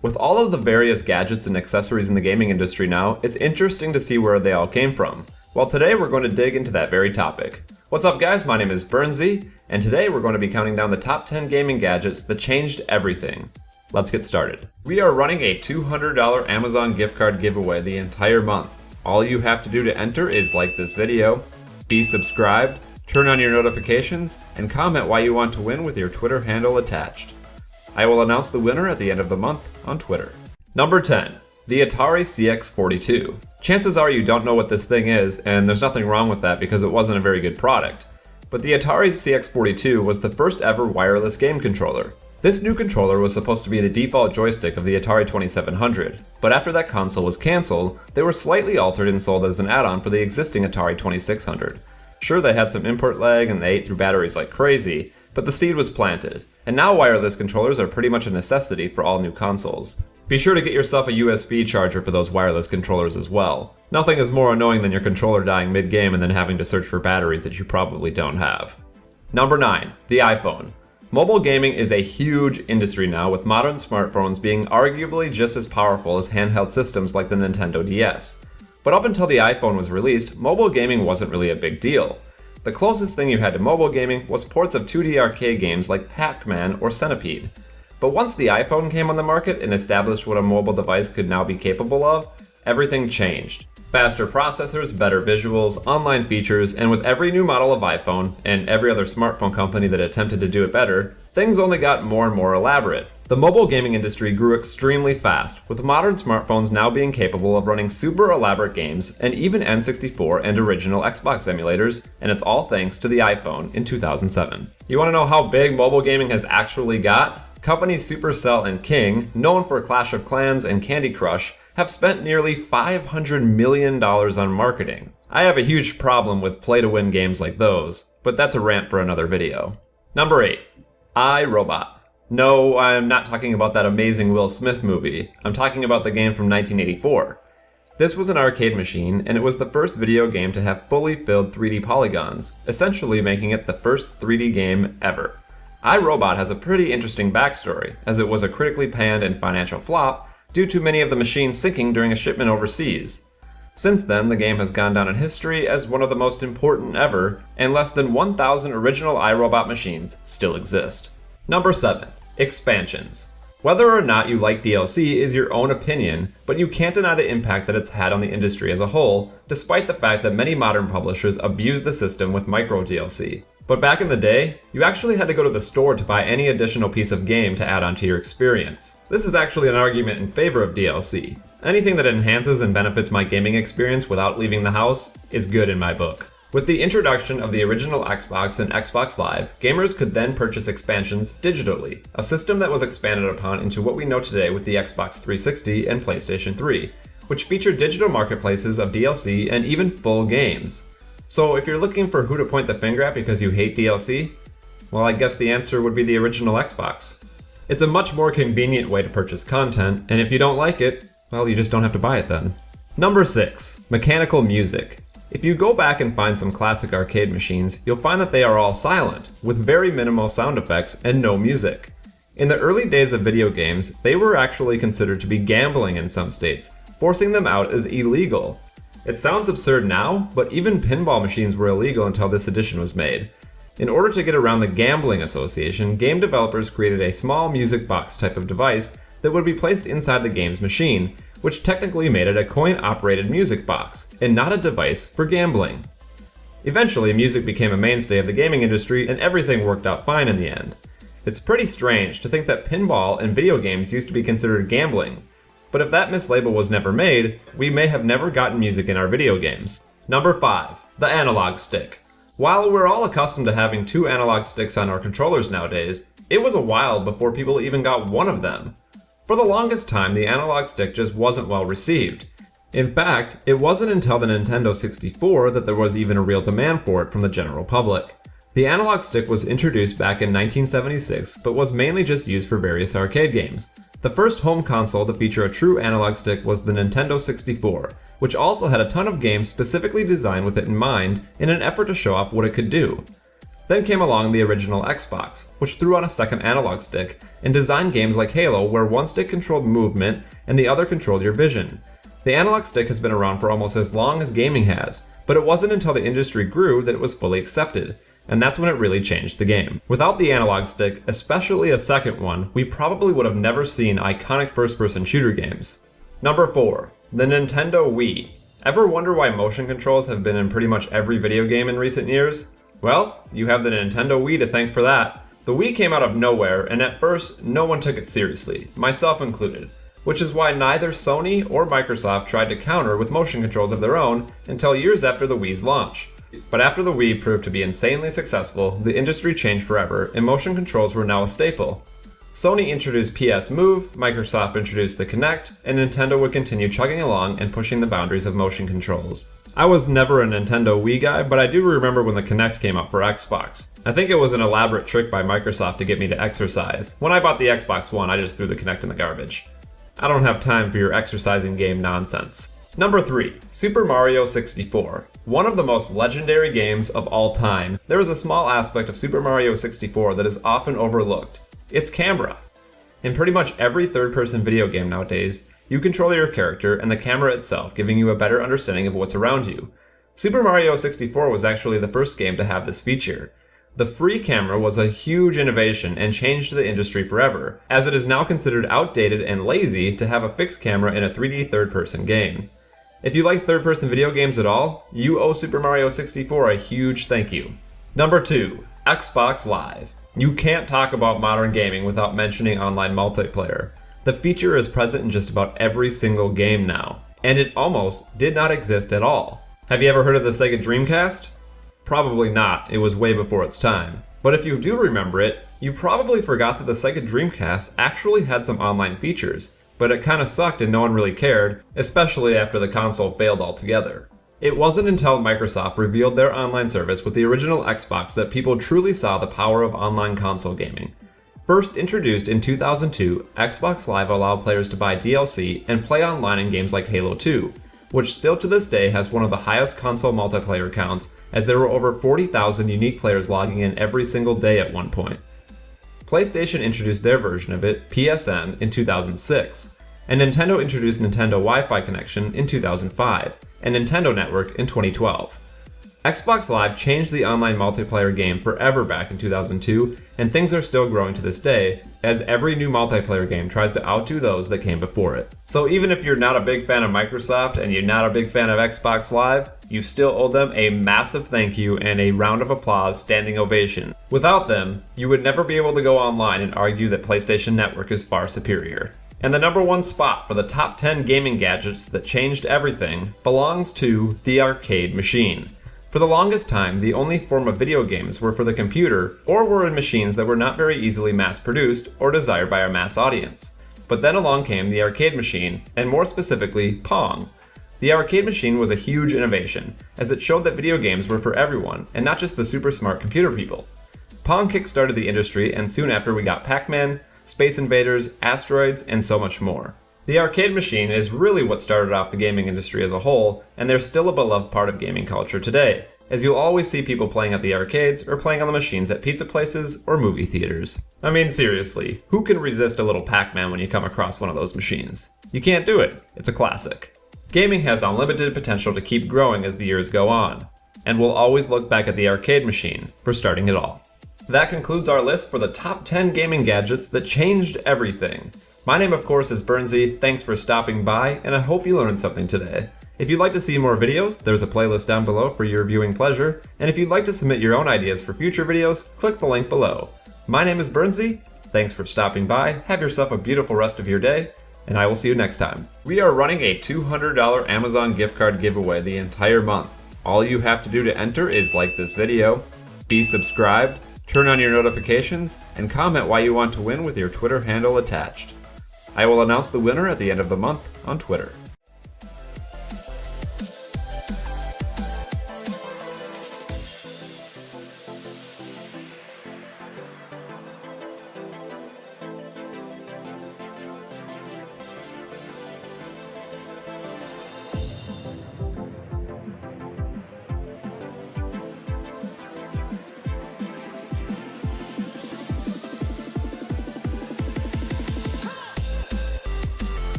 With all of the various gadgets and accessories in the gaming industry now, it's interesting to see where they all came from. Well, today we're going to dig into that very topic. What's up guys, my name is Bernsey, and today we're going to be counting down the top 10 gaming gadgets that changed everything. Let's get started. We are running a $200 Amazon gift card giveaway the entire month. All you have to do to enter is like this video, be subscribed, turn on your notifications, and comment why you want to win with your Twitter handle attached. I will announce the winner at the end of the month on Twitter. Number 10. The ATARI CX42. Chances are you don't know what this thing is, and there's nothing wrong with that because it wasn't a very good product. But the ATARI CX42 was the first ever wireless game controller. This new controller was supposed to be the default joystick of the Atari 2700, but after that console was cancelled, they were slightly altered and sold as an add-on for the existing Atari 2600. Sure, they had some import lag and they ate through batteries like crazy, but the seed was planted, and now wireless controllers are pretty much a necessity for all new consoles. Be sure to get yourself a USB charger for those wireless controllers as well. Nothing is more annoying than your controller dying mid-game and then having to search for batteries that you probably don't have. Number 9. The iPhone. Mobile gaming is a huge industry now, with modern smartphones being arguably just as powerful as handheld systems like the Nintendo DS. But up until the iPhone was released, mobile gaming wasn't really a big deal. The closest thing you had to mobile gaming was ports of 2D arcade games like Pac-Man or Centipede. But once the iPhone came on the market and established what a mobile device could now be capable of, everything changed. Faster processors, better visuals, online features, and with every new model of iPhone, and every other smartphone company that attempted to do it better, things only got more and more elaborate. The mobile gaming industry grew extremely fast, with modern smartphones now being capable of running super elaborate games, and even N64 and original Xbox emulators, and it's all thanks to the iPhone in 2007. You want to know how big mobile gaming has actually got? Companies Supercell and King, known for Clash of Clans and Candy Crush, have spent nearly $500 million on marketing. I have a huge problem with play-to-win games like those, but that's a rant for another video. Number 8. iRobot. No, I'm not talking about that amazing Will Smith movie. I'm talking about the game from 1984. This was an arcade machine, and it was the first video game to have fully filled 3D polygons, essentially making it the first 3D game ever. iRobot has a pretty interesting backstory, as it was a critically panned and financial flop due to many of the machines sinking during a shipment overseas. Since then, the game has gone down in history as one of the most important ever, and less than 1,000 original iRobot machines still exist. Number 7. Expansions. Whether or not you like DLC is your own opinion, but you can't deny the impact that it's had on the industry as a whole, despite the fact that many modern publishers abuse the system with micro DLC. But back in the day, you actually had to go to the store to buy any additional piece of game to add onto your experience. This is actually an argument in favor of DLC. Anything that enhances and benefits my gaming experience without leaving the house is good in my book. With the introduction of the original Xbox and Xbox Live, gamers could then purchase expansions digitally, a system that was expanded upon into what we know today with the Xbox 360 and PlayStation 3, which feature digital marketplaces of DLC and even full games. So if you're looking for who to point the finger at because you hate DLC, well, I guess the answer would be the original Xbox. It's a much more convenient way to purchase content, and if you don't like it, well, you just don't have to buy it then. Number 6. Mechanical music. If you go back and find some classic arcade machines, you'll find that they are all silent, with very minimal sound effects and no music. In the early days of video games, they were actually considered to be gambling in some states, forcing them out as illegal. It sounds absurd now, but even pinball machines were illegal until this edition was made. In order to get around the Gambling Association, game developers created a small music box type of device that would be placed inside the game's machine, which technically made it a coin-operated music box, and not a device for gambling. Eventually, music became a mainstay of the gaming industry, and everything worked out fine in the end. It's pretty strange to think that pinball and video games used to be considered gambling, but if that mislabel was never made, we may have never gotten music in our video games. Number 5. The analog stick. While we're all accustomed to having 2 analog sticks on our controllers nowadays, it was a while before people even got one of them. For the longest time, the analog stick just wasn't well received. In fact, it wasn't until the Nintendo 64 that there was even a real demand for it from the general public. The analog stick was introduced back in 1976, but was mainly just used for various arcade games. The first home console to feature a true analog stick was the Nintendo 64, which also had a ton of games specifically designed with it in mind in an effort to show off what it could do. Then came along the original Xbox, which threw on a second analog stick and designed games like Halo where one stick controlled movement and the other controlled your vision. The analog stick has been around for almost as long as gaming has, but it wasn't until the industry grew that it was fully accepted, and that's when it really changed the game. Without the analog stick, especially a second one, we probably would have never seen iconic first-person shooter games. Number 4. The Nintendo Wii. Ever wonder why motion controls have been in pretty much every video game in recent years? Well, you have the Nintendo Wii to thank for that. The Wii came out of nowhere, and at first, no one took it seriously, myself included, which is why neither Sony or Microsoft tried to counter with motion controls of their own until years after the Wii's launch. But after the Wii proved to be insanely successful, the industry changed forever, and motion controls were now a staple. Sony introduced PS Move, Microsoft introduced the Kinect, and Nintendo would continue chugging along and pushing the boundaries of motion controls. I was never a Nintendo Wii guy, but I do remember when the Kinect came out for Xbox. I think it was an elaborate trick by Microsoft to get me to exercise. When I bought the Xbox One, I just threw the Kinect in the garbage. I don't have time for your exercising game nonsense. Number 3. Super Mario 64. One of the most legendary games of all time. There is a small aspect of Super Mario 64 that is often overlooked. Its camera. In pretty much every third-person video game nowadays, you control your character and the camera itself, giving you a better understanding of what's around you. Super Mario 64 was actually the first game to have this feature. The free camera was a huge innovation and changed the industry forever, as it is now considered outdated and lazy to have a fixed camera in a 3D third-person game. If you like third-person video games at all, you owe Super Mario 64 a huge thank you. Number 2. Xbox Live. You can't talk about modern gaming without mentioning online multiplayer. The feature is present in just about every single game now, and it almost did not exist at all. Have you ever heard of the Sega Dreamcast? Probably not, it was way before its time. But if you do remember it, you probably forgot that the Sega Dreamcast actually had some online features, but it kinda sucked and no one really cared, especially after the console failed altogether. It wasn't until Microsoft revealed their online service with the original Xbox that people truly saw the power of online console gaming. First introduced in 2002, Xbox Live allowed players to buy DLC and play online in games like Halo 2, which still to this day has one of the highest console multiplayer counts, as there were over 40,000 unique players logging in every single day at one point. PlayStation introduced their version of it, PSN, in 2006, and Nintendo introduced Nintendo Wi-Fi Connection in 2005, and Nintendo Network in 2012. Xbox Live changed the online multiplayer game forever back in 2002, and things are still growing to this day, as every new multiplayer game tries to outdo those that came before it. So even if you're not a big fan of Microsoft and you're not a big fan of Xbox Live, you still owe them a massive thank you and a round of applause standing ovation. Without them, you would never be able to go online and argue that PlayStation Network is far superior. And the number 1 spot for the top 10 gaming gadgets that changed everything belongs to the arcade machine. For the longest time, the only form of video games were for the computer or were in machines that were not very easily mass-produced or desired by a mass audience. But then along came the arcade machine, and more specifically, Pong. The arcade machine was a huge innovation, as it showed that video games were for everyone, and not just the super smart computer people. Pong kickstarted the industry, and soon after we got Pac-Man, Space Invaders, Asteroids, and so much more. The arcade machine is really what started off the gaming industry as a whole, and they're still a beloved part of gaming culture today, as you'll always see people playing at the arcades or playing on the machines at pizza places or movie theaters. I mean, seriously, who can resist a little Pac-Man when you come across one of those machines? You can't do it. It's a classic. Gaming has unlimited potential to keep growing as the years go on, and we'll always look back at the arcade machine for starting it all. That concludes our list for the top 10 gaming gadgets that changed everything. My name, of course, is Bernsey. Thanks for stopping by, and I hope you learned something today. If you'd like to see more videos, there's a playlist down below for your viewing pleasure, and if you'd like to submit your own ideas for future videos, click the link below. My name is Bernsey. Thanks for stopping by. Have yourself a beautiful rest of your day, and I will see you next time. We are running a $200 Amazon gift card giveaway the entire month. All you have to do to enter is like this video, be subscribed, turn on your notifications, and comment why you want to win with your Twitter handle attached. I will announce the winner at the end of the month on Twitter.